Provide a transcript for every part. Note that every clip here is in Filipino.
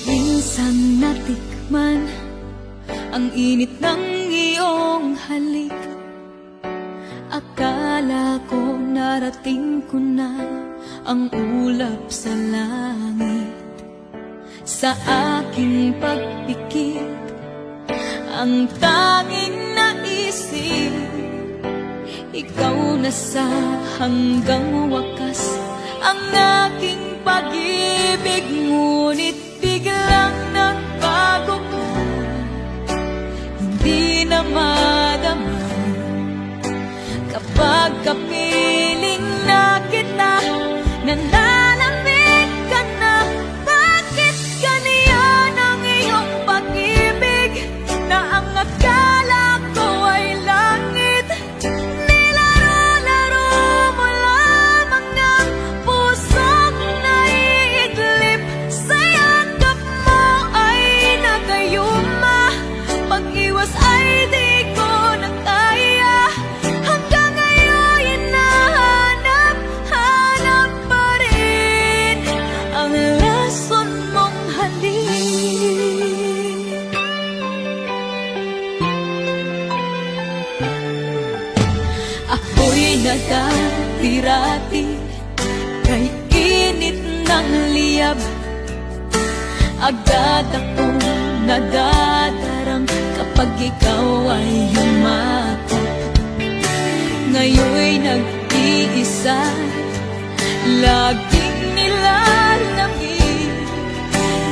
Minsan natikman ang init ng iyong halik. Akala ko narating ko na ang ulap sa langit. Sa aking pagpikit, ang tanging naisip, ikaw na sa hanggang wakas ang aking pag-ibig. Ngunit biglang nagbago ka, hindi na madama kapag kapiling na kita. Nanlalamig ka na, bakit ganyan ang iyong pag-ibig na ang akala ko ay langit? Nilaro-laro mo lamang ang pusong naiidlip. Sa yakap mo ay nagayuma, pag-iwas ay di ko na kaya. Hanggang ngayon hinahanap-hanap pa rin ang lason mong halik. Ako'y nagkatirati kay init ng liyab. Agad akong nadadarang kapag ikaw ay yumakap. Ngayon'y nag-iisa, laging nilalamig.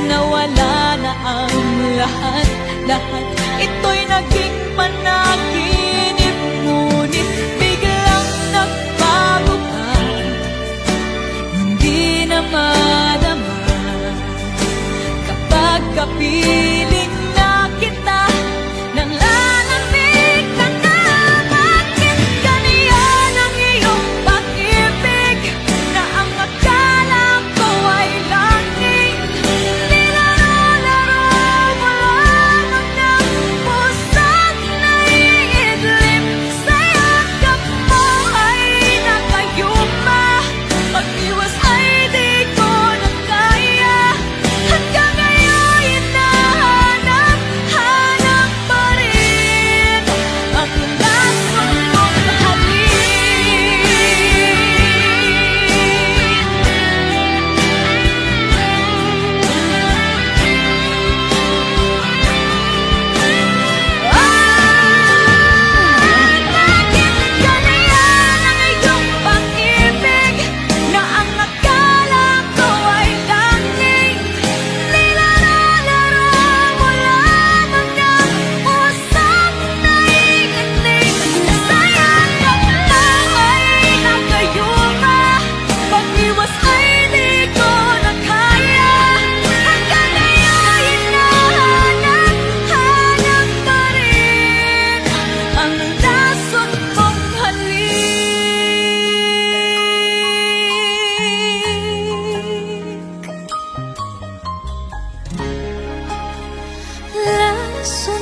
Nawala na ang lahat-lahat, ito'y naging panaginip. Ngunit biglang nagbago ka, hindi na madama kapag kapiling na kita. Nanlalamig ka na, bakit ganyan ang iyong pag-ibig na ang akala ko ay langit? Nilaro-laro mo lamang ang pusong naiidlip. Sa yakap mo ay nakayuma, pag-iwas ay di ko na kaya. Hanggang ngayon hinahanap-hanap pa rin ang lason mong halik. Bakit ganyan ang iyong pag-ibig na ang akala ko ay langit? Nilaro-laro mo lamang ang pusong naiinig. Sa yakap mo ay nagayuma, pag-iwas ay di ko na kaya. Hanggang ngayon hinahanap-hanap pa rin ang lason mong halik. Lason